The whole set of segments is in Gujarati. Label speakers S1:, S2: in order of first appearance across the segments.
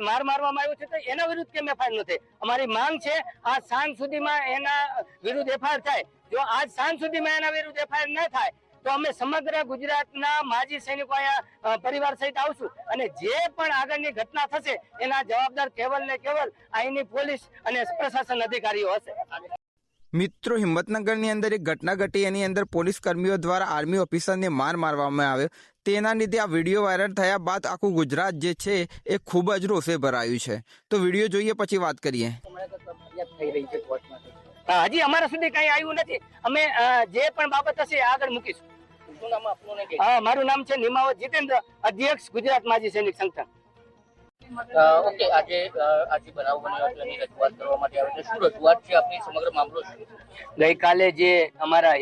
S1: માર મારવામાં આવ્યો છે તો એના વિરુદ્ધ કેમ એફઆઈઆર ન થઈ? અમારી માંગ છે આ સાંજ સુધીમાં એના વિરુદ્ધ એફઆઈઆર થાય. જો આજ સાંજ સુધીમાં એના વિરુદ્ધ એફઆઈઆર ન થાય તો અમે સમગ્ર ગુજરાતના માજી સૈનિકો અહીંયા પરિવાર સહિત આવશું અને જે પણ આગળની ઘટના થશે એના જવાબદાર કેવલ ને કેવલ અહીંની પોલીસ અને પ્રશાસન અધિકારીઓ હશે.
S2: મિત્રો, હિંમતનગરની અંદર એક ઘટના ઘટી, એની અંદર પોલીસ કર્મીઓ દ્વારા આર્મી ઓફિસરને મારવામાં આવ્યો. તેના લીધે આ વિડીયો વાયરલ થયા બાદ આખું ગુજરાત જે છે એ ખૂબ જ રોષે ભરાયું છે. તો વિડીયો જોઈએ પછી વાત કરીએ.
S1: હજી અમારા સુધી કઈ આવ્યું નથી. અમે જે પણ બાબત હશે આગળ મૂકીશું. મારું નામ છે નિમાવત જીતેન્દ્ર, અધ્યક્ષ ગુજરાત માજી સૈનિક સંગઠન.
S3: ઓકે, આજે બનાવ બન્યો હતો એની રજૂઆત કરવા માટે આવે છે. શું રજૂઆત છે આપની? સમગ્ર મામલો શું?
S1: ગઈકાલે જે અમારા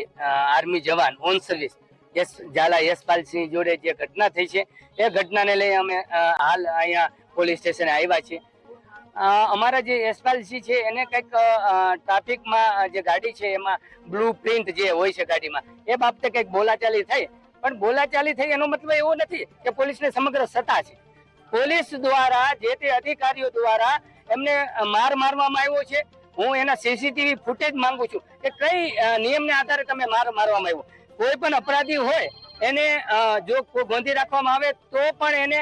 S1: army jawan on service Zala Yashpalsinh જોડે જે ઘટના થઈ છે એ ઘટનાને લઈ અમે હાલ અહીંયા પોલીસ સ્ટેશને આવ્યા છીએ. અમારા જે યશપાલસિંહ છે એને કંઈક ટ્રાફિકમાં જે ગાડી છે એમાં બ્લુ પ્રિન્ટ જે હોય છે ગાડીમાં એ બાબતે કંઈક બોલાચાલી થઈ. પણ બોલાચાલી થઈ એનો મતલબ એવો નથી કે પોલીસને સમગ્ર સત્તા છે. પોલીસ દ્વારા જે તે અધિકારીઓ દ્વારા એમને માર મારવામાં આવ્યો છે. હું એના સીસીટીવી ફૂટેજ માંગુ છું કે કઈ નિયમને આધારે તમે માર મારવામાં આવ્યો. કોઈ પણ અપરાધી હોય એને જો ગોંધી રાખવામાં આવે તો પણ એને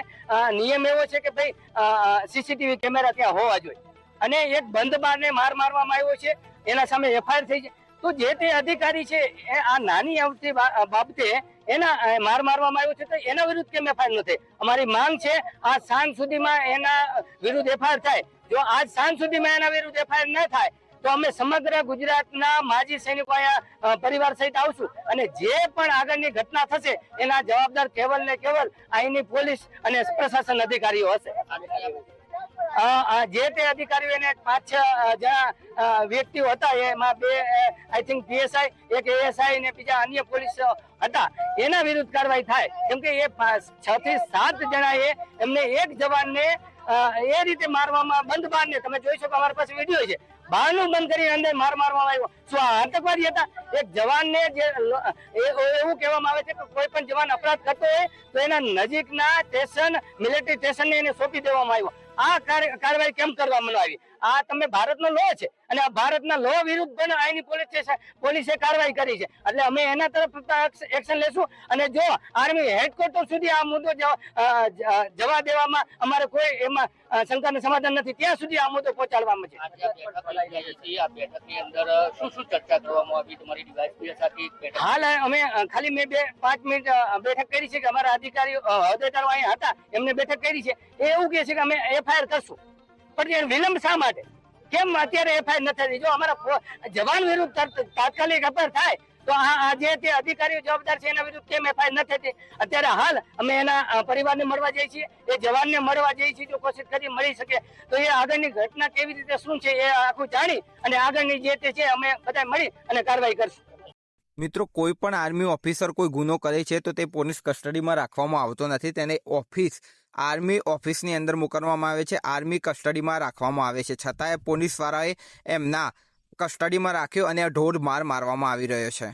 S1: નિયમ એવો છે કે ભાઈ સીસીટીવી કેમેરા ત્યાં હોવા જોઈએ. અને એક બંધ બારને માર મારવામાં આવ્યો છે, એના સામે એફઆઈઆર થઈ છે. તો જે તે અધિકારી છે આ નાની આવતી બાબતે એના માર મારવામાં આવ્યો છે તો એના વિરુદ્ધ કેમ એફઆઈઆર ન થઈ? અમારી માંગ છે આ સાંજ સુધીમાં એના વિરુદ્ધ એફઆઈઆર થાય. જો આજ સાંજ સુધીમાં એના વિરુદ્ધ એફઆઈઆર ન થાય તો અમે સમગ્ર ગુજરાતના માજી સૈનિકો અહીંયા પરિવાર સહિત આવશું અને જે પણ આગળની ઘટના થશે એના જવાબદાર કેવલ ને કેવલ અહીંની પોલીસ અને પ્રશાસન અધિકારીઓ હશે. જે તે અધિકારીઓ એને 5-6 જણા વ્યક્તિઓ હતા, એમાં 2 આઈ થિંક પીએસઆઈ, એક એએસઆઈ ને બીજા અન્ય પોલીસ હતા. એના વિરુદ્ધ કાર્યવાહી થાય. કેમ કે એ 6 થી 7 જણાએ એમને એક જવાનને એ રીતે મારવામાં બંધ બારને, તમે જોઈ શકો અમારી પાસે વિડીયો છે, બારનું બંધ કરીને અંદર માર મારવામાં આવ્યો. શું આ આતંકવાદી હતા? એક જવાનને જે એવું કહેવામાં આવે છે કે કોઈ પણ જવાન અપરાધ કરતો હોય તો એના નજીકના સ્ટેશન, મિલિટરી સ્ટેશનને એને સોંપી દેવામાં આવ્યો. આ કાર્યવાહી કેમ કરવામાં આવી? આ તમે ભારતનો લો છે અને આ ભારતના લો વિરુદ્ધ પણ અહીંની પોલીસે કાર્યવાહી કરી છે. એટલે અમે એના તરફ એક્શન લેશું અને જો આર્મી હેડક્વાર્ટર સુધી આ મુદ્દો જવા દેવામાં અમારે કોઈ એમાં શંકાનું સમાધાન નથી, ત્યાં સુધી આ મુદ્દો પહોંચાડવામાં છે.
S3: આ બેઠકની અંદર શું શું ચર્ચા કરવામાં આવી તમારી ડીવાયએસપી સાથે?
S1: હાલ અમે ખાલી મેં 5 મિનિટ બેઠક કરી છે કે અમારા અધિકારીઓ હોદ્દેદારો અહીંયા હતા એમને બેઠક કરી છે. એ એવું કહે છે કે અમે એફઆઈઆર કરશું, પણ વિલંબ શા માટે? કેમ અત્યારે એફઆઈઆર ન થઈ? જો અમારા જવાન વિરુદ્ધ તાત્કાલિક એફઆઈઆર થાય તો આ જે તે અધિકારીઓ જવાબદાર છે એના વિરુદ્ધ કેમ એફઆઈઆર ન થતી? અત્યારે હાલ અમે એના પરિવારને મળવા જઈએ છીએ, એ જવાનને મળવા જઈએ છીએ. જો કોશિશ કરી મળી શકે તો એ આગળની ઘટના કેવી રીતે શું છે એ આખું જાણી અને આગળની જે તે છે અમે બધા મળી અને કાર્યવાહી કરશું.
S2: મિત્રો, કોઈ પણ આર્મી ઓફિસર કોઈ ગુનો કરે છે તો તે પોલીસ કસ્ટડીમાં રાખવામાં આવતો નથી. તેને આર્મી ઓફિસની અંદર મોકલવામાં આવે છે, આર્મી કસ્ટડીમાં રાખવામાં આવે છે. છતાંય પોલીસવાળાએ એમના કસ્ટડીમાં રાખ્યો અને ઢોર માર મારવામાં આવી રહ્યો છે.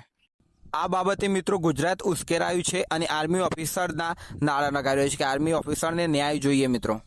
S2: આ બાબતે મિત્રો ગુજરાત ઉશ્કેરાયું છે અને આર્મી ઓફિસરના નારા લગાવી રહ્યો છે કે આર્મી ઓફિસરને ન્યાય જોઈએ. મિત્રો.